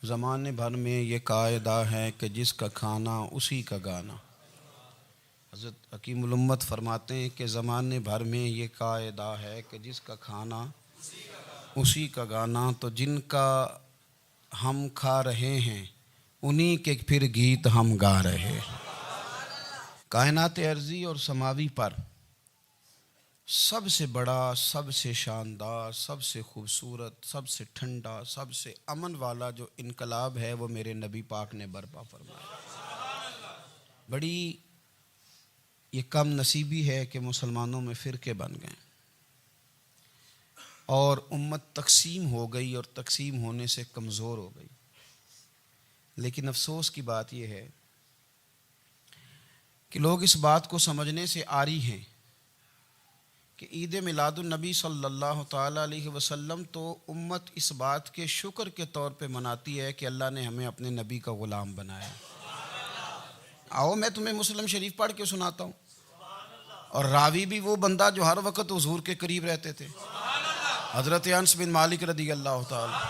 زمانے بھر میں یہ قاعدہ ہے کہ جس کا کھانا اسی کا گانا۔ حضرت حکیم الامت فرماتے ہیں کہ زمانے بھر میں یہ قاعدہ ہے کہ جس کا کھانا اسی کا گانا، تو جن کا ہم کھا رہے ہیں انہی کے پھر گیت ہم گا رہے ہیں۔ کائنات ارضی اور سماوی پر سب سے بڑا، سب سے شاندار، سب سے خوبصورت، سب سے ٹھنڈا، سب سے امن والا جو انقلاب ہے وہ میرے نبی پاک نے برپا فرمایا۔ بڑی یہ کم نصیبی ہے کہ مسلمانوں میں فرقے بن گئے اور امت تقسیم ہو گئی اور تقسیم ہونے سے کمزور ہو گئی۔ لیکن افسوس کی بات یہ ہے کہ لوگ اس بات کو سمجھنے سے عاری ہیں کہ عید میلاد النبی صلی اللہ تعالیٰ علیہ وسلم تو امت اس بات کے شکر کے طور پہ مناتی ہے کہ اللہ نے ہمیں اپنے نبی کا غلام بنایا۔ آؤ میں تمہیں مسلم شریف پڑھ کے سناتا ہوں، اور راوی بھی وہ بندہ جو ہر وقت حضور کے قریب رہتے تھے، حضرت انس بن مالک رضی اللہ تعالیٰ۔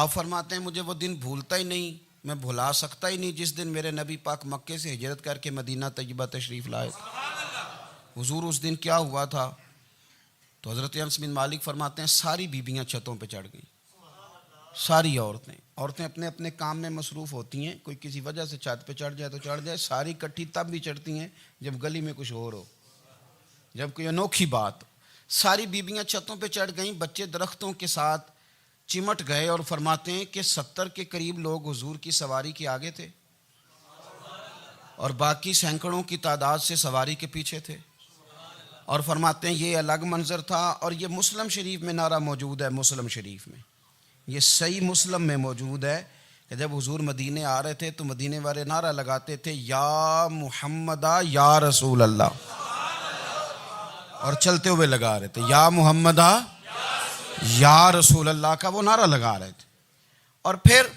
آپ فرماتے ہیں مجھے وہ دن بھولتا ہی نہیں، میں بھلا سکتا ہی نہیں جس دن میرے نبی پاک مکے سے ہجرت کر کے مدینہ طیبہ تشریف لائے۔ حضور اس دن کیا ہوا تھا؟ تو حضرت انس بن مالک فرماتے ہیں ساری بیبیاں چھتوں پہ چڑھ گئیں، ساری عورتیں اپنے اپنے کام میں مصروف ہوتی ہیں، کوئی کسی وجہ سے چھت پہ چڑھ جائے تو چڑھ جائے، ساری کٹھی تب بھی چڑھتی ہیں جب گلی میں کچھ اور ہو، جب کوئی انوکھی بات۔ ساری بیبیاں چھتوں پہ چڑھ گئیں، بچے درختوں کے ساتھ چمٹ گئے، اور فرماتے ہیں کہ 70 کے قریب لوگ حضور کی سواری کے آگے تھے اور باقی سینکڑوں کی تعداد سے سواری کے پیچھے تھے، اور فرماتے ہیں یہ الگ منظر تھا۔ اور یہ مسلم شریف میں نعرہ موجود ہے، مسلم شریف میں یہ صحیح مسلم میں موجود ہے کہ جب حضور مدینے آ رہے تھے تو مدینے والے نعرہ لگاتے تھے یا محمدہ یا رسول اللہ، اور چلتے ہوئے لگا رہے تھے یا محمدہ یا رسول اللہ کا وہ نعرہ لگا رہے تھے۔ اور پھر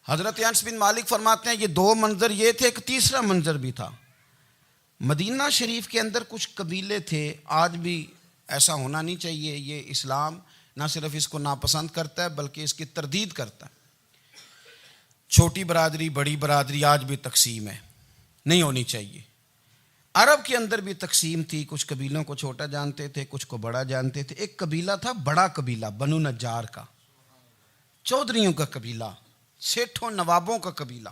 حضرت انس بن مالک فرماتے ہیں یہ دو منظر یہ تھے، ایک تیسرا منظر بھی تھا۔ مدینہ شریف کے اندر کچھ قبیلے تھے، آج بھی ایسا ہونا نہیں چاہیے، یہ اسلام نہ صرف اس کو ناپسند کرتا ہے بلکہ اس کی تردید کرتا ہے۔ چھوٹی برادری بڑی برادری آج بھی تقسیم ہے، نہیں ہونی چاہیے۔ عرب کے اندر بھی تقسیم تھی، کچھ قبیلوں کو چھوٹا جانتے تھے، کچھ کو بڑا جانتے تھے۔ ایک قبیلہ تھا بڑا قبیلہ، بنو نجار کا، چودھریوں کا قبیلہ، سیٹھوں نوابوں کا قبیلہ،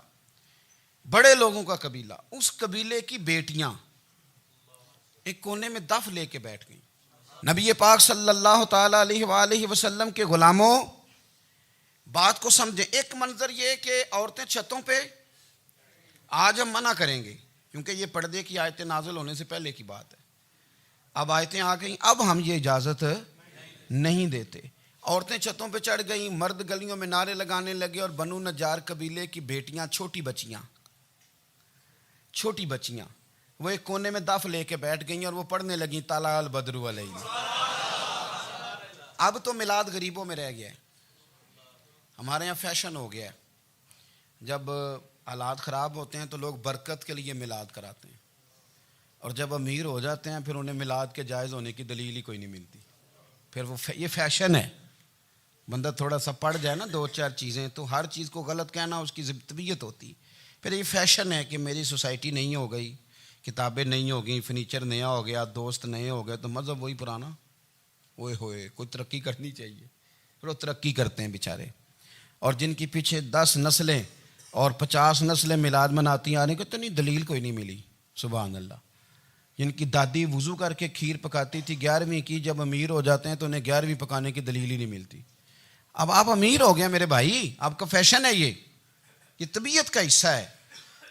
بڑے لوگوں کا قبیلہ۔ اس قبیلے کی بیٹیاں ایک کونے میں دف لے کے بیٹھ گئیں۔ نبی پاک صلی اللہ تعالیٰ علیہ وآلہ وسلم کے غلاموں بات کو سمجھیں۔ ایک منظر یہ کہ عورتیں چھتوں پہ، آج ہم منع کریں گے کیونکہ یہ پردے کی آیتیں نازل ہونے سے پہلے کی بات ہے، اب آیتیں آ گئیں، اب ہم یہ اجازت نہیں دیتے۔ عورتیں چھتوں پہ چڑھ گئیں، مرد گلیوں میں نعرے لگانے لگے، اور بنو نجار قبیلے کی بیٹیاں، چھوٹی بچیاں وہ ایک کونے میں دف لے کے بیٹھ گئیں اور وہ پڑھنے لگیں طلع البدر علینا۔ اب تو میلاد غریبوں میں رہ گیا ہے، ہمارے یہاں فیشن ہو گیا ہے، جب حالات خراب ہوتے ہیں تو لوگ برکت کے لیے میلاد کراتے ہیں، اور جب امیر ہو جاتے ہیں پھر انہیں میلاد کے جائز ہونے کی دلیل ہی کوئی نہیں ملتی، پھر وہ یہ فیشن ہے۔ بندہ تھوڑا سا پڑھ جائے نا دو چار چیزیں تو ہر چیز کو غلط کہنا اس کی طبیعت ہوتی، پھر یہ فیشن ہے کہ میری سوسائٹی نہیں ہو گئی، کتابیں نہیں ہو گئیں، فرنیچر نیا ہو گیا، دوست نئے ہو گئے، تو مذہب وہی پرانا۔ اوئے ہوئے کوئی ترقی کرنی چاہیے، پھر وہ ترقی کرتے ہیں بیچارے، اور جن کی پیچھے 10 نسلیں اور 50 نسلیں میلاد مناتی آنے کو اتنی دلیل کوئی نہیں ملی، سبحان اللہ۔ جن کی دادی وضو کر کے کھیر پکاتی تھی 11ویں کی، جب امیر ہو جاتے ہیں تو انہیں 11ویں پکانے کی دلیل ہی نہیں ملتی۔ اب آپ امیر ہو گئے میرے بھائی، آپ کا فیشن ہے، یہ طبیعت کا حصہ ہے۔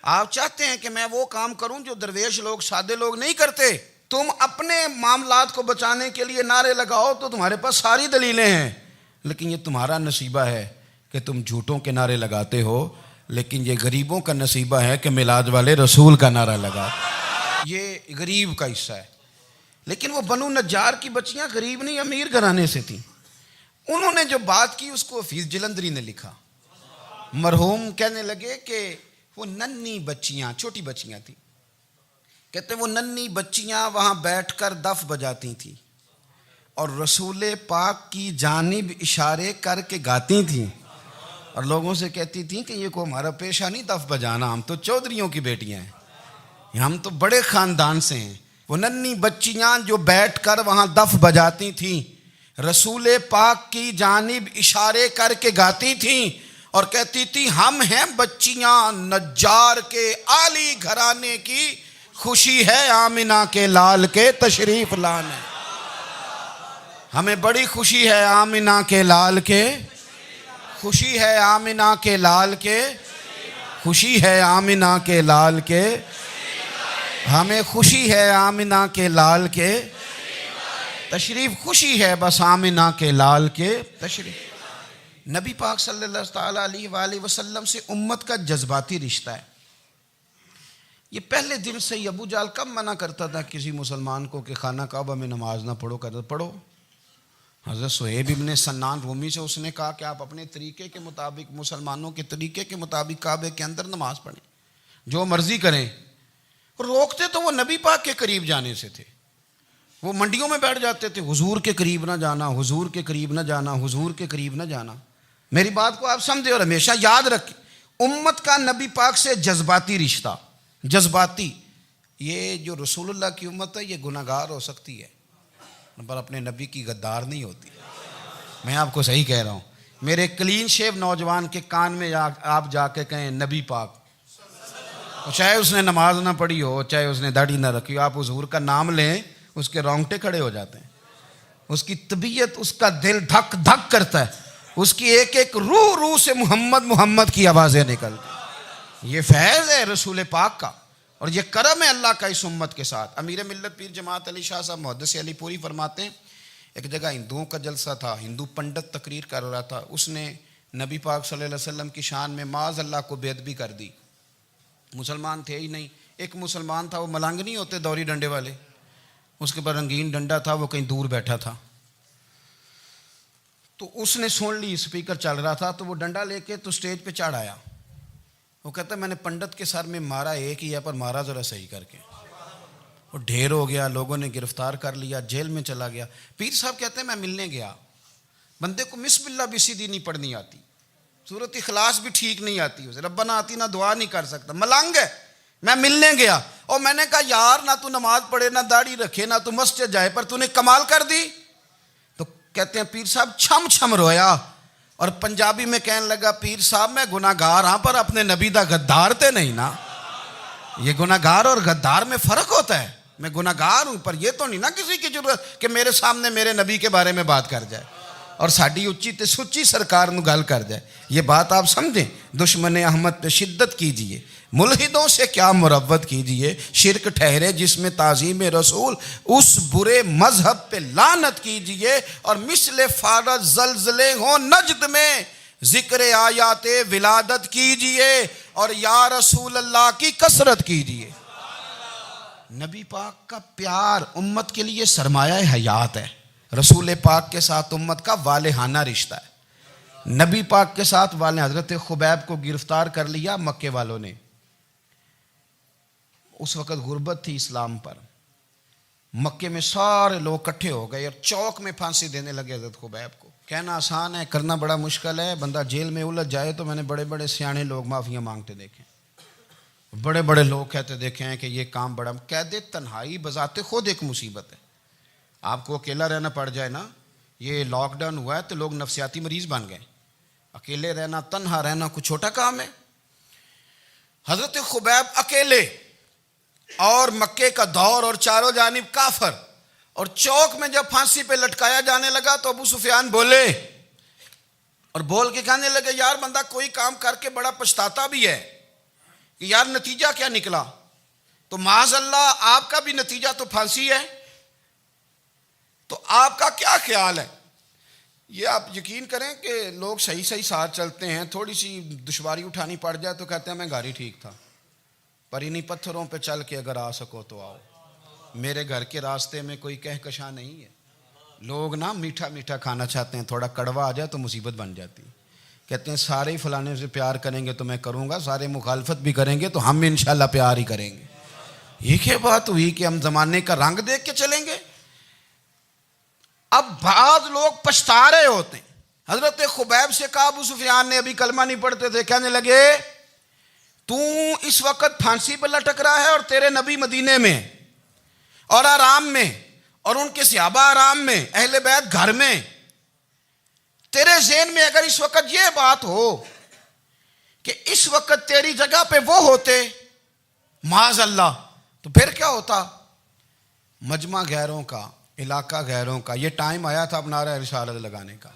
آپ چاہتے ہیں کہ میں وہ کام کروں جو درویش لوگ، سادے لوگ نہیں کرتے۔ تم اپنے معاملات کو بچانے کے لیے نعرے لگاؤ تو تمہارے پاس ساری دلیلیں ہیں، لیکن یہ تمہارا نصیبہ ہے کہ تم جھوٹوں کے نعرے لگاتے ہو، لیکن یہ غریبوں کا نصیبہ ہے کہ میلاد والے رسول کا نعرہ لگاتے، یہ غریب کا حصہ ہے۔ لیکن وہ بنو نجار کی بچیاں غریب نہیں، امیر گھرانے سے تھیں۔ انہوں نے جو بات کی اس کو حفیظ جلندری نے لکھا۔ مرحوم کہنے لگے کہ وہ ننھی بچیاں، چھوٹی بچیاں تھیں، کہتے وہ ننھی بچیاں وہاں بیٹھ کر دف بجاتی تھیں اور رسول پاک کی جانب اشارے کر کے گاتی تھیں، اور لوگوں سے کہتی تھیں کہ یہ کو ہمارا پیشہ نہیں دف بجانا، ہم تو چودھریوں کی بیٹیاں ہیں، ہم تو بڑے خاندان سے ہیں۔ وہ ننھی بچیاں جو بیٹھ کر وہاں دف بجاتی تھیں، رسول پاک کی جانب اشارے کر کے گاتی تھیں اور کہتی تھی ہم ہیں بچیاں نجار کے عالی گھرانے کی، خوشی ہے آمنہ کے لال کے تشریف لانے، ہمیں بڑی خوشی ہے آمنہ کے لال کے، خوشی ہے آمنہ کے لال کے، خوشی ہے آمنہ کے لال کے، ہمیں خوشی ہے آمنہ کے لال کے تشریف، خوشی ہے بس آمنہ کے لال کے تشریف۔ نبی پاک صلی اللہ تعالیٰ علیہ وآلہ وسلم سے امت کا جذباتی رشتہ ہے۔ یہ پہلے دن سے ہی ابو جہل کب منع کرتا تھا کسی مسلمان کو کہ خانہ کعبہ میں نماز نہ پڑھو، کہتا پڑھو۔ حضرت صہیب ابن سنان رومی سے اس نے کہا کہ آپ اپنے طریقے کے مطابق، مسلمانوں کے طریقے کے مطابق کعبے کے اندر نماز پڑھیں، جو مرضی کریں۔ روکتے تو وہ نبی پاک کے قریب جانے سے تھے، وہ منڈیوں میں بیٹھ جاتے تھے، حضور کے قریب نہ جانا، حضور کے قریب نہ جانا، حضور کے قریب نہ جانا۔ میری بات کو آپ سمجھے اور ہمیشہ یاد رکھیں، امت کا نبی پاک سے جذباتی رشتہ، جذباتی۔ یہ جو رسول اللہ کی امت ہے یہ گناہ گار ہو سکتی ہے پر اپنے نبی کی غدار نہیں ہوتی۔ میں آپ کو صحیح کہہ رہا ہوں۔ میرے کلین شیو نوجوان کے کان میں آپ جا کے کہیں نبی پاک، چاہے اس نے نماز نہ پڑھی ہو، چاہے اس نے داڑھی نہ رکھی ہو، آپ حضور کا نام لیں اس کے رونگٹے کھڑے ہو جاتے ہیں، اس کی طبیعت، اس کا دل دھک دھک کرتا ہے، اس کی ایک ایک روح سے محمد محمد کی آوازیں نکلتی۔ یہ فیض ہے رسول پاک کا اور یہ کرم ہے اللہ کا اس امت کے ساتھ۔ امیر ملت پیر جماعت علی شاہ صاحب محدث علی پوری فرماتے ہیں ایک جگہ ہندوؤں کا جلسہ تھا، ہندو پنڈت تقریر کر رہا تھا، اس نے نبی پاک صلی اللہ علیہ وسلم کی شان میں معاذ اللہ کو بے ادبی کر دی۔ مسلمان تھے ہی نہیں، ایک مسلمان تھا، وہ ملنگ نہیں ہوتے دوری ڈنڈے والے، اس کے پر رنگین ڈنڈا تھا، وہ کہیں دور بیٹھا تھا، تو اس نے سن لی، اسپیکر چل رہا تھا، تو وہ ڈنڈا لے کے تو سٹیج پہ چڑھ آیا۔ وہ کہتا ہے میں نے پنڈت کے سر میں مارا ایک ہی ہے پر مارا ذرا صحیح کر کے، وہ ڈھیر ہو گیا، لوگوں نے گرفتار کر لیا، جیل میں چلا گیا۔ پیر صاحب کہتے ہیں میں ملنے گیا، بندے کو بسم اللہ بھی سیدھی نہیں پڑھنی آتی، سورۃ اخلاص بھی ٹھیک نہیں آتی، اسے ربنا آتینا دعا نہیں کر سکتا، ملنگ ہے۔ میں ملنے گیا اور میں نے کہا یار نہ تو نماز پڑھے، نہ داڑھی رکھے، نہ تو مسجد جائے، پر تو نے کمال کر دی۔ تو کہتے ہیں پیر صاحب چھم چھم رویا اور پنجابی میں کہنے لگا پیر صاحب میں گناہ گار ہاں پر اپنے نبی دا غدار تے نہیں نا۔ یہ گناہ گار اور غدار میں فرق ہوتا ہے، میں گناہ گار ہوں پر یہ تو نہیں نا کسی کی ضرورت کہ میرے سامنے میرے نبی کے بارے میں بات کر جائے اور ساڈی اچھی تے سچی سرکار نو گل کر جائے۔ یہ بات آپ سمجھیں، دشمن احمد پہ شدت کیجئے، ملحدوں سے کیا مروت کیجئے، شرک ٹھہرے جس میں تعظیم رسول، اس برے مذہب پہ لعنت کیجئے، اور مثل فارض زلزلے ہوں نجد میں ذکر آیات ولادت کیجئے اور یا رسول اللہ کی کثرت کیجئے۔ نبی پاک کا پیار امت کے لیے سرمایہ حیات ہے۔ رسول پاک کے ساتھ امت کا والہانہ رشتہ ہے۔ نبی پاک کے ساتھ والے، حضرت خبیب کو گرفتار کر لیا مکے والوں نے، اس وقت غربت تھی اسلام پر، مکے میں سارے لوگ کٹھے ہو گئے اور چوک میں پھانسی دینے لگے حضرت خبیب کو۔ کہنا آسان ہے، کرنا بڑا مشکل ہے، بندہ جیل میں الجھ جائے تو میں نے بڑے بڑے سیانے لوگ معافیاں مانگتے دیکھے، بڑے بڑے لوگ کہتے دیکھے ہیں کہ یہ کام بڑا، قید تنہائی بذات خود ایک مصیبت ہے۔ آپ کو اکیلا رہنا پڑ جائے نا، یہ لاک ڈاؤن ہوا ہے تو لوگ نفسیاتی مریض بن گئے، اکیلے رہنا، تنہا رہنا کوئی چھوٹا کام ہے۔ حضرت خبیب اکیلے اور مکے کا دور اور چاروں جانب کافر، اور چوک میں جب پھانسی پہ لٹکایا جانے لگا تو ابو سفیان بولے اور بول کے کہنے لگے یار بندہ کوئی کام کر کے بڑا پچھتاتا بھی ہے کہ یار نتیجہ کیا نکلا، تو معاذ اللہ آپ کا بھی نتیجہ تو پھانسی ہے، تو آپ کا کیا خیال ہے؟ یہ آپ یقین کریں کہ لوگ صحیح صحیح ساتھ چلتے ہیں، تھوڑی سی دشواری اٹھانی پڑ جائے تو کہتے ہیں میں گاڑی ٹھیک تھا، پر انہی پتھروں پہ چل کے اگر آ سکو تو آؤ، میرے گھر کے راستے میں کوئی کہکشاں نہیں ہے۔ لوگ نا میٹھا میٹھا کھانا چاہتے ہیں، تھوڑا کڑوا آ جائے تو مصیبت بن جاتی ہے۔ کہتے ہیں سارے فلانے سے پیار کریں گے تو میں کروں گا، سارے مخالفت بھی کریں گے تو ہم انشاءاللہ پیار ہی کریں گے۔ یہ کیا بات ہوئی کہ ہم زمانے کا رنگ دیکھ کے چلیں گے؟ اب بعض لوگ پچھتا رہے ہوتے ہیں، حضرت خبیب سے کہا ابو سفیان نے ابھی کلمہ نہیں پڑھتے تھے, کہنے لگے تو اس وقت پھانسی پہ لٹک رہا ہے اور تیرے نبی مدینے میں اور آرام میں, اور ان کے صحابہ آرام میں, اہل بیت گھر میں. تیرے ذہن میں اگر اس وقت یہ بات ہو کہ اس وقت تیری جگہ پہ وہ ہوتے معاذ اللہ, تو پھر کیا ہوتا؟ مجمع غیروں کا, علاقہ غیروں کا. یہ ٹائم آیا تھا اب نعرہ رسالت لگانے کا.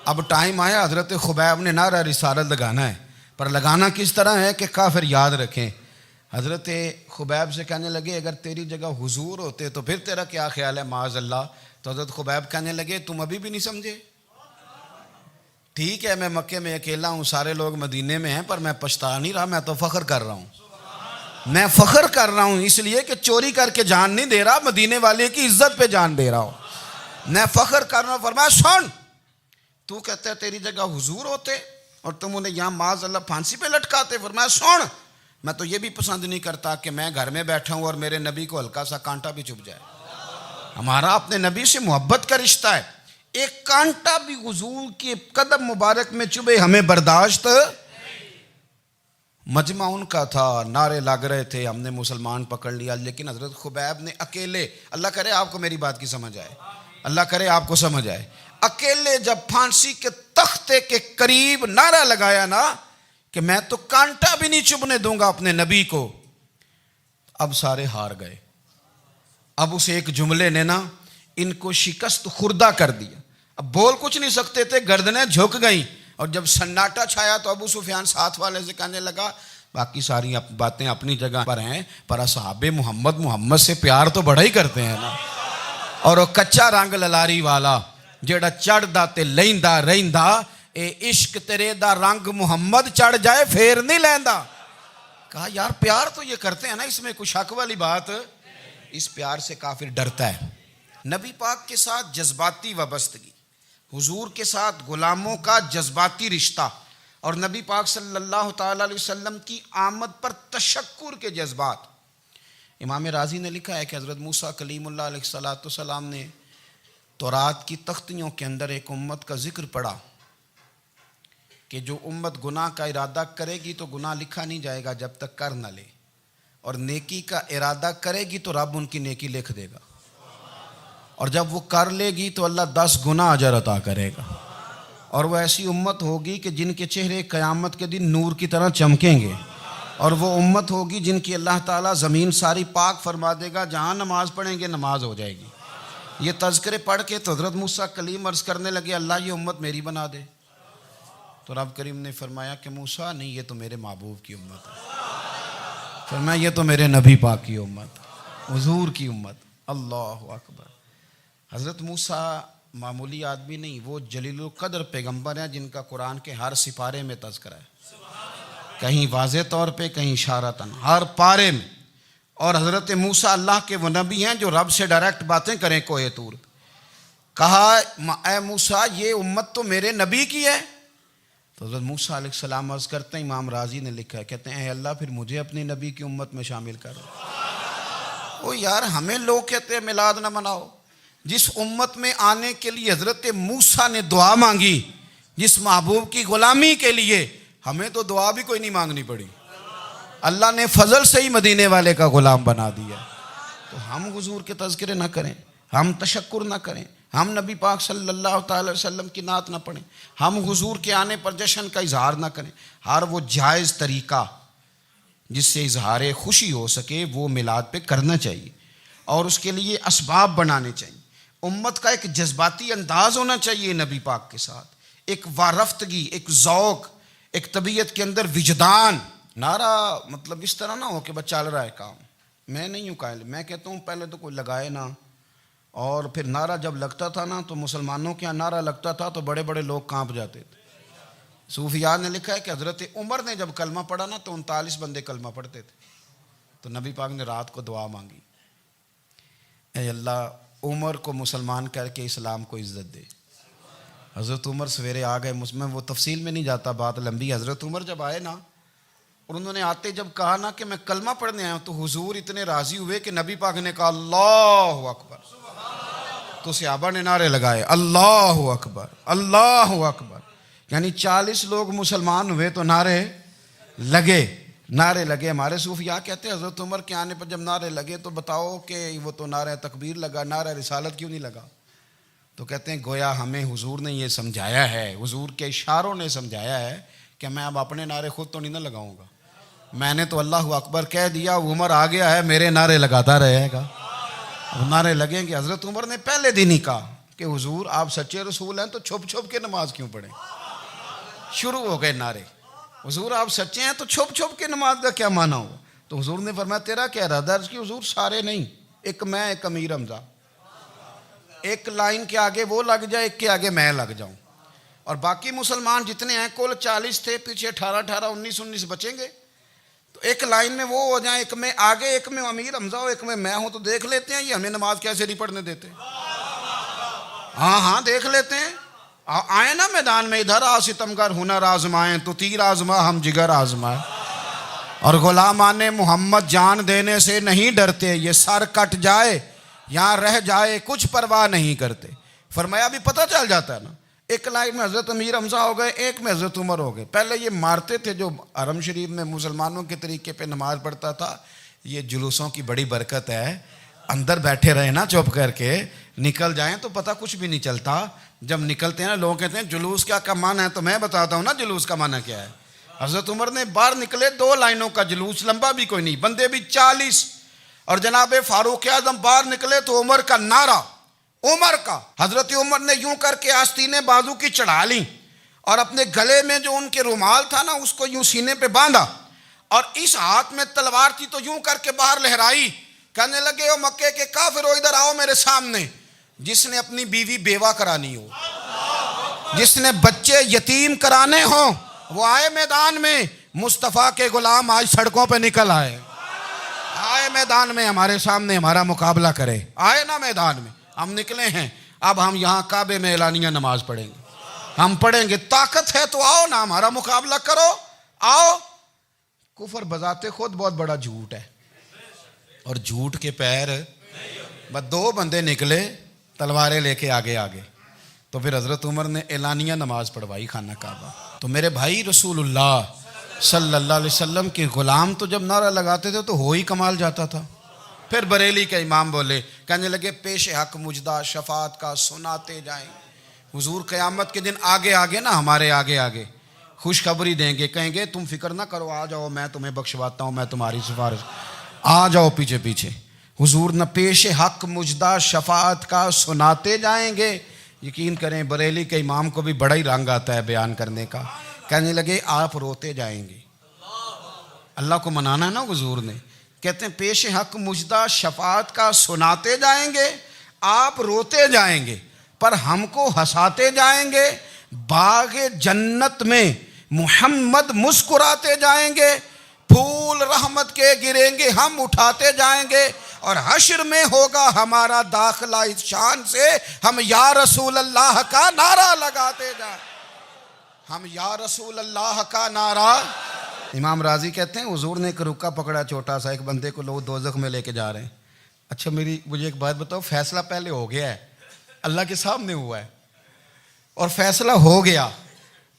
اب ٹائم آیا حضرت خبیب نے نعرہ رسالت لگانا ہے, پر لگانا کس طرح ہے کہ کافر یاد رکھیں. حضرت خبیب سے کہنے لگے اگر تیری جگہ حضور ہوتے تو پھر تیرا کیا خیال ہے معاذ اللہ؟ تو حضرت خبیب کہنے لگے تم ابھی بھی نہیں سمجھے؟ ٹھیک ہے میں مکے میں اکیلا ہوں, سارے لوگ مدینے میں ہیں, پر میں پچھتا نہیں رہا, میں تو فخر کر رہا ہوں. میں فخر کر رہا ہوں اس لیے کہ چوری کر کے جان نہیں دے رہا, مدینے والے کی عزت پہ جان دے رہا ہوں. میں فخر کر رہا ہوں. فرمایا سن, تو کہتا ہے تیری جگہ حضور ہوتے اور تم انہیں یہاں معاذ اللہ پھانسی پہ لٹکاتے. فرمایا سن, میں تو یہ بھی پسند نہیں کرتا کہ میں گھر میں بیٹھا ہوں اور میرے نبی کو ہلکا سا کانٹا بھی چبھ جائے. ہمارا اپنے نبی سے محبت کا رشتہ ہے, ایک کانٹا بھی حضور کے قدم مبارک میں چبھے ہمیں برداشت. مجمع ان کا تھا, نعرے لگ رہے تھے, ہم نے مسلمان پکڑ لیا, لیکن حضرت خبیب نے اکیلے, اللہ کرے آپ کو میری بات کی سمجھ آئے, اللہ کرے آپ کو سمجھ آئے, اکیلے جب پھانسی کے تختے کے قریب نعرہ لگایا نا کہ میں تو کانٹا بھی نہیں چبھنے دوں گا اپنے نبی کو, اب سارے ہار گئے. اب اس ایک جملے نے نا ان کو شکست خوردہ کر دیا. اب بول کچھ نہیں سکتے تھے, گردنیں جھک گئیں. اور جب سناٹا چھایا تو ابو سفیان ساتھ والے سے کہنے لگا باقی ساری باتیں اپنی جگہ پر ہیں, پر اصحاب محمد سے پیار تو بڑا ہی کرتے ہیں نا. اور وہ کچا رنگ للاری والا جیڑا چڑھ دا تے لیندا رہندا, اے عشق تیرے دا رنگ محمد چڑھ جائے پھر نہیں لیندا. کہا یار پیار تو یہ کرتے ہیں نا, اس میں کوئی شک والی بات. اس پیار سے کافر ڈرتا ہے. نبی پاک کے ساتھ جذباتی وابستگی, حضور کے ساتھ غلاموں کا جذباتی رشتہ, اور نبی پاک صلی اللہ تعالی علیہ وسلم کی آمد پر تشکر کے جذبات. امام رازی نے لکھا ہے کہ حضرت موسیٰ کلیم اللہ علیہ السلام نے تورات کی تختیوں کے اندر ایک امت کا ذکر پڑھا کہ جو امت گناہ کا ارادہ کرے گی تو گناہ لکھا نہیں جائے گا جب تک کر نہ لے, اور نیکی کا ارادہ کرے گی تو رب ان کی نیکی لکھ دے گا, اور جب وہ کر لے گی تو اللہ 10 گنا اجر عطا کرے گا. اور وہ ایسی امت ہوگی کہ جن کے چہرے قیامت کے دن نور کی طرح چمکیں گے, اور وہ امت ہوگی جن کی اللہ تعالیٰ زمین ساری پاک فرما دے گا, جہاں نماز پڑھیں گے نماز ہو جائے گی. یہ تذکرے پڑھ کے تو حضرت موسیٰ کلیم عرض کرنے لگے اللہ یہ امت میری بنا دے. تو رب کریم نے فرمایا کہ موسیٰ نہیں, یہ تو میرے محبوب کی امت ہے. فرمایا یہ تو میرے نبی پاک کی امت, حضور کی امت. اللہ اکبر. حضرت موسیٰ معمولی آدمی نہیں, وہ جلیل القدر پیغمبر ہیں جن کا قرآن کے ہر سپارے میں تذکرہ ہے, کہیں واضح طور پہ کہیں اشارتاً, ہر پارے میں. اور حضرت موسیٰ اللہ کے وہ نبی ہیں جو رب سے ڈائریکٹ باتیں کریں کوہ طور. کہا اے موسیٰ یہ امت تو میرے نبی کی ہے. تو حضرت موسیٰ علیہ السلام عرض کرتے ہیں, امام رازی نے لکھا ہے, کہتے ہیں اے اللہ پھر مجھے اپنی نبی کی امت میں شامل کر. او یار ہمیں لوگ کہتے ہیں میلاد نہ مناؤ, جس امت میں آنے کے لیے حضرت موسیٰ نے دعا مانگی, جس محبوب کی غلامی کے لیے, ہمیں تو دعا بھی کوئی نہیں مانگنی پڑی, اللہ نے فضل سے ہی مدینے والے کا غلام بنا دیا. تو ہم حضور کے تذکرے نہ کریں, ہم تشکر نہ کریں, ہم نبی پاک صلی اللہ تعالی وسلم کی نعت نہ پڑھیں, ہم حضور کے آنے پر جشن کا اظہار نہ کریں. ہر وہ جائز طریقہ جس سے اظہار خوشی ہو سکے وہ میلاد پہ کرنا چاہیے, اور اس کے لیے اسباب بنانے چاہیے. امت کا ایک جذباتی انداز ہونا چاہیے نبی پاک کے ساتھ, ایک وارفتگی, ایک ذوق, ایک طبیعت کے اندر وجدان. نعرہ مطلب اس طرح نہ ہو کہ بس چل رہا ہے کام. میں نہیں ہوں قائل, میں کہتا ہوں پہلے تو کوئی لگائے نا, اور پھر نعرہ جب لگتا تھا نا تو مسلمانوں کے یہاں نعرہ لگتا تھا تو بڑے بڑے لوگ کانپ جاتے تھے. صوفیاء نے لکھا ہے کہ حضرت عمر نے جب کلمہ پڑھا نا تو 39 بندے کلمہ پڑھتے تھے. تو نبی پاک نے رات کو دعا مانگی, اے اللہ عمر کو مسلمان کر کے اسلام کو عزت دے. حضرت عمر سویرے آ گئے, میں وہ تفصیل میں نہیں جاتا, بات لمبی. حضرت عمر جب آئے نا اور انہوں نے آتے جب کہا نا کہ میں کلمہ پڑھنے آیا ہوں, تو حضور اتنے راضی ہوئے کہ نبی پاک نے کہا اللہ اکبر. تو صحابہ نے نعرے لگائے اللہ اکبر اللہ اکبر، یعنی 40 لوگ مسلمان ہوئے تو نعرے لگے ہمارے صوفیاء کہتے ہیں حضرت عمر کے آنے پر جب نعرے لگے تو بتاؤ کہ وہ تو نعرہ تکبیر لگا، نعرہ رسالت کیوں نہیں لگا؟ تو کہتے ہیں گویا ہمیں حضور نے یہ سمجھایا ہے، حضور کے اشاروں نے سمجھایا ہے کہ میں اب اپنے نعرے خود تو نہیں نہ لگاؤں گا، میں نے تو اللہ اکبر کہہ دیا، عمر آ گیا ہے میرے نعرے لگاتا رہے گا، اب نعرے لگیں گے۔ حضرت عمر نے پہلے دن ہی کہا کہ حضور آپ سچے رسول ہیں تو چھپ چھپ کے نماز کیوں پڑھیں؟ شروع ہو گئے نعرے، حضور آپ سچے ہیں تو چھپ چھپ کے نماز کا کیا معنی ہو؟ تو حضور نے فرمایا تیرا کیا ارادہ ہے؟ حضور سارے نہیں، ایک میں ایک امیر حمزہ، ایک لائن کے آگے وہ لگ جائے، ایک کے آگے میں لگ جاؤں، اور باقی مسلمان جتنے ہیں کل 40 تھے، پیچھے 18 19 بچیں گے، تو ایک لائن میں وہ ہو جائیں، ایک میں آگے ایک میں امیر حمزہ ہو، ایک میں ہوں، تو دیکھ لیتے ہیں یہ ہمیں نماز کیسے نہیں پڑھنے دیتے۔ ہاں دیکھ لیتے ہیں، آئے نا میدان میں، ادھر آ ستمگر ہنر آزمائیں تو تیر آزما ہم جگر آزمائیں، اور غلامان محمد جان دینے سے نہیں ڈرتے، یہ سر کٹ جائے یہاں رہ جائے کچھ پرواہ نہیں کرتے۔ فرمایا بھی پتہ چل جاتا ہے نا، ایک لائن میں حضرت امیر حمزہ ہو گئے، ایک میں حضرت عمر ہو گئے۔ پہلے یہ مارتے تھے جو حرم شریف میں مسلمانوں کے طریقے پہ نماز پڑھتا تھا، یہ جلوسوں کی بڑی برکت ہے، اندر بیٹھے رہے نا چپ کر کے، نکل جائیں تو پتہ کچھ بھی نہیں چلتا۔ جب نکلتے ہیں نا لوگ کہتے ہیں جلوس کیا معنی ہے، تو میں بتاتا ہوں نا جلوس کا معنی کیا ہے۔ حضرت عمر نے باہر نکلے 2 لائنوں کا جلوس، لمبا بھی کوئی نہیں، بندے بھی 40، اور جناب فاروق اعظم باہر نکلے تو عمر کا نعرہ، عمر کا، حضرت عمر نے یوں کر کے آستینیں بازو کی چڑھا لیں، اور اپنے گلے میں جو ان کے رومال تھا نا اس کو یوں سینے پہ باندھا، اور اس ہاتھ میں تلوار تھی تو یوں کر کے باہر لہرائی، کہنے لگے او مکے کے کافرو ادھر آؤ میرے سامنے، جس نے اپنی بیوی بیوہ کرانی ہو، جس نے بچے یتیم کرانے ہوں، وہ آئے میدان میں، مصطفیٰ کے غلام آج سڑکوں پہ نکل آئے میدان میں ہمارے سامنے ہمارا مقابلہ کرے، آئے نا میدان میں، ہم نکلے ہیں، اب ہم یہاں کعبے میں اعلانیہ نماز پڑھیں گے، ہم پڑھیں گے، طاقت ہے تو آؤ نا ہمارا مقابلہ کرو، آؤ۔ کفر بذات خود بہت بڑا جھوٹ ہے، اور جھوٹ کے پیر، بس 2 بندے نکلے تلواریں لے کے آگے، تو پھر حضرت عمر نے اعلانیہ نماز پڑھوائی خانہ کعبہ۔ تو میرے بھائی رسول اللہ صلی اللہ علیہ وسلم کے غلام تو جب نعرہ لگاتے تھے تو ہو ہی کمال جاتا تھا۔ پھر بریلی کے امام بولے، کہنے لگے پیش حق مجدہ شفاعت کا سناتے جائیں، حضور قیامت کے دن آگے نا ہمارے آگے خوشخبری دیں گے، کہیں گے تم فکر نہ کرو، آ جاؤ میں تمہیں بخشواتا ہوں، میں تمہاری سفارش، آ جاؤ پیچھے۔ حضور نہ پیش حق مجدہ شفاعت کا سناتے جائیں گے۔ یقین کریں بریلی کے امام کو بھی بڑا ہی رنگ آتا ہے بیان کرنے کا، کہنے لگے آپ روتے جائیں گے، اللہ کو منانا ہے نا حضور نے، کہتے ہیں پیش حق مجدہ شفاعت کا سناتے جائیں گے، آپ روتے جائیں گے پر ہم کو ہنساتے جائیں گے، باغ جنت میں محمد مسکراتے جائیں گے، پھول رحمت کے گریں گے ہم اٹھاتے جائیں گے، اور حشر میں ہوگا ہمارا داخلہ اس شان سے ہم یا رسول اللہ کا نعرہ لگاتے جائیں، ہم یا رسول اللہ کا نعرہ۔ امام راضی کہتے ہیں حضور نے ایک رکا پکڑا چھوٹا سا، ایک بندے کو لوگ دوزخ میں لے کے جا رہے ہیں۔ اچھا مجھے ایک بات بتاؤ، فیصلہ پہلے ہو گیا ہے، اللہ کے سامنے ہوا ہے، اور فیصلہ ہو گیا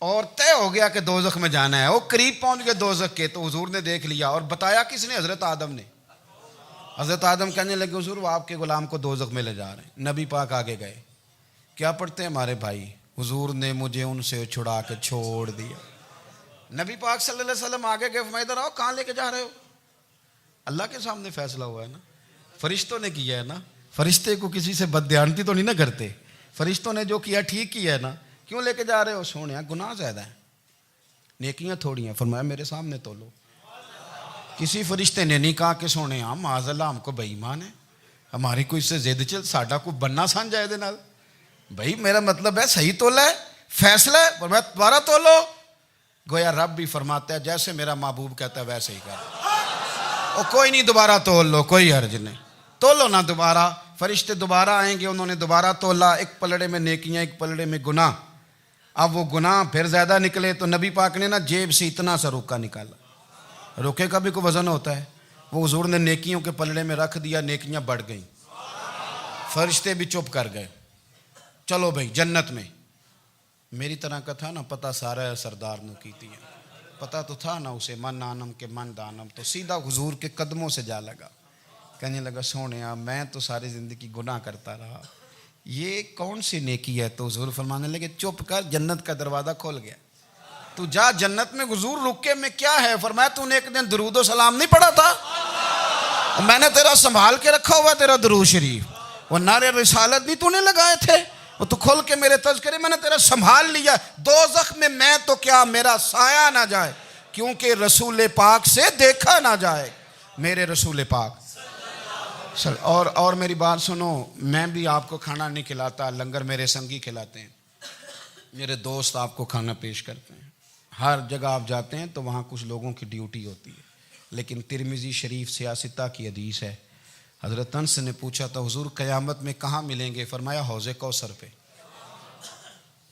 اور طے ہو گیا کہ دوزخ میں جانا ہے، وہ قریب پہنچ گئے دوزخ کے، تو حضور نے دیکھ لیا، اور بتایا کس نے؟ حضرت آدم نے۔ حضرت آدم کہنے لگے حضور وہ آپ کے غلام کو دوزخ میں لے جا رہے ہیں۔ نبی پاک آگے گئے، کیا پڑھتے ہیں ہمارے بھائی؟ حضور نے مجھے ان سے چھڑا کے چھوڑ دیا۔ نبی پاک صلی اللہ علیہ وسلم آگے گئے، فرمایا ادھر آؤ، کہاں لے کے جا رہے ہو؟ اللہ کے سامنے فیصلہ ہوا ہے نا، فرشتوں نے کیا ہے نا، فرشتے کو کسی سے بددیانتی تو نہیں نہ کرتے، فرشتوں نے جو کیا ٹھیک کیا ہے نا، کیوں لے کے جا رہے ہو؟ سونے گناہ زیادہ ہیں، نیکیاں تھوڑی ہیں، فرمایا میرے سامنے تولو۔ کسی فرشتے نے نہیں کہا کہ سونے معاذ اللہ ہم کو بے ایمان ہے، ہماری کوئی اس سے زد چل ساڈا کو بننا سان جائے دے نال، بھائی میرا مطلب ہے صحیح تولا ہے، فیصلہ ہے، فرمایا دوبارہ تولو۔ گویا رب بھی فرماتا ہے جیسے میرا محبوب کہتا ہے ویسے ہی کر، او کوئی نہیں دوبارہ تول لو، کوئی حرج نہیں، تولو نہ دوبارہ۔ فرشتے دوبارہ آئیں گے، انہوں نے دوبارہ تولا، ایک پلڑے میں نیکیاں ایک پلڑے میں گناہ۔ اب وہ گناہ پھر زیادہ نکلے تو نبی پاک نے نا جیب سے اتنا سا روکا نکالا، روکے کا بھی کوئی وزن ہوتا ہے، وہ حضور نے نیکیوں کے پلڑے میں رکھ دیا، نیکیاں بڑھ گئیں۔ فرشتے بھی چپ کر گئے. چلو بھائی جنت میں. میری طرح کا تھا نا پتہ سارا ہے سردار نے کیتی ہے, پتہ تو تھا نا اسے من آنم کے من دانم, تو سیدھا حضور کے قدموں سے جا لگا. کہنے لگا سونیا میں تو ساری زندگی گناہ کرتا رہا, یہ کون سی نیکی ہے؟ تو حضور فرمانے لگے چپ کر, جنت کا دروازہ کھول گیا, تو جا جنت میں. حضور رکے میں کیا ہے؟ فرمایا تو نے ایک دن درود و سلام نہیں پڑھا تھا, میں نے تیرا سنبھال کے رکھا ہوا تیرا درود شریف, وہ نعرے رسالت بھی تو نے لگائے تھے, وہ تو کھول کے میرے تذکرے میں نے تیرا سنبھال لیا. دوزخ میں تو کیا میرا سایہ نہ جائے, کیونکہ رسول پاک سے دیکھا نہ جائے. میرے رسول پاک اور میری بات سنو, میں بھی آپ کو کھانا نہیں کھلاتا, لنگر میرے سنگی کھلاتے ہیں, میرے دوست آپ کو کھانا پیش کرتے ہیں. ہر جگہ آپ جاتے ہیں تو وہاں کچھ لوگوں کی ڈیوٹی ہوتی ہے. لیکن ترمذی شریف سیاستہ کی حدیث ہے, حضرت انس نے پوچھا تھا حضور قیامت میں کہاں ملیں گے؟ فرمایا حوض کوثر پہ.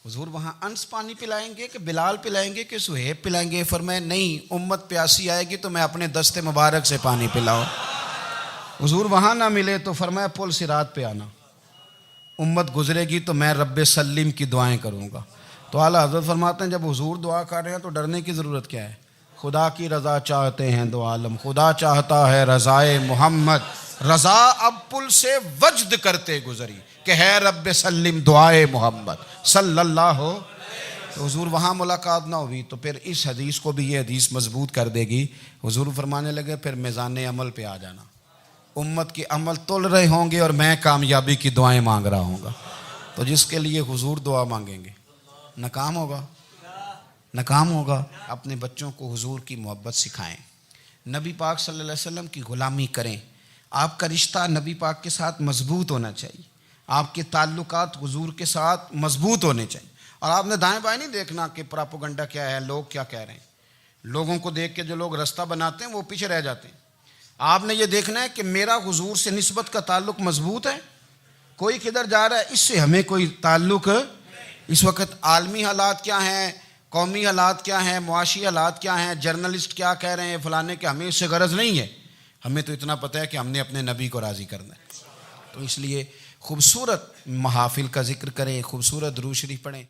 حضور وہاں انس پانی پلائیں گے کہ بلال پلائیں گے کہ سہیب پلائیں گے؟ فرمایا نہیں, امت پیاسی آئے گی تو میں اپنے دست مبارک سے پانی پلاؤں. حضور وہاں نہ ملے تو فرمایا پل صراط پہ آنا, امت گزرے گی تو میں رب سلیم کی دعائیں کروں گا. تو اعلیٰ حضرت فرماتے ہیں جب حضور دعا کر رہے ہیں تو ڈرنے کی ضرورت کیا ہے؟ خدا کی رضا چاہتے ہیں دو عالم, خدا چاہتا ہے رضائے محمد, رضا اب پل سے وجد کرتے گزری کہ ہے رب سلم دعائے محمد صلی اللہ ہو. تو حضور وہاں ملاقات نہ ہوئی تو پھر اس حدیث کو بھی یہ حدیث مضبوط کر دے گی. حضور فرمانے لگے پھر میزان عمل پہ آ جانا, امت کے عمل تول رہے ہوں گے اور میں کامیابی کی دعائیں مانگ رہا ہوں گا. تو جس کے لیے حضور دعا مانگیں گے ناکام ہوگا, ناکام ہوگا. اپنے بچوں کو حضور کی محبت سکھائیں, نبی پاک صلی اللہ علیہ وسلم کی غلامی کریں. آپ کا رشتہ نبی پاک کے ساتھ مضبوط ہونا چاہیے, آپ کے تعلقات حضور کے ساتھ مضبوط ہونے چاہیے. اور آپ نے دائیں بائیں نہیں دیکھنا کہ پراپوگنڈا کیا ہے, لوگ کیا کہہ رہے ہیں. لوگوں کو دیکھ کے جو لوگ رستہ بناتے ہیں وہ پیچھے رہ جاتے ہیں. آپ نے یہ دیکھنا ہے کہ میرا حضور سے نسبت کا تعلق مضبوط ہے. کوئی کدھر جا رہا ہے اس سے ہمیں کوئی تعلق. اس وقت عالمی حالات کیا ہیں, قومی حالات کیا ہیں, معاشی حالات کیا ہیں, جرنلسٹ کیا کہہ رہے ہیں فلانے کے, ہمیں اس سے غرض نہیں ہے. ہمیں تو اتنا پتہ ہے کہ ہم نے اپنے نبی کو راضی کرنا ہے. تو اس لیے خوبصورت محافل کا ذکر کریں, خوبصورت درود شریف پڑھیں.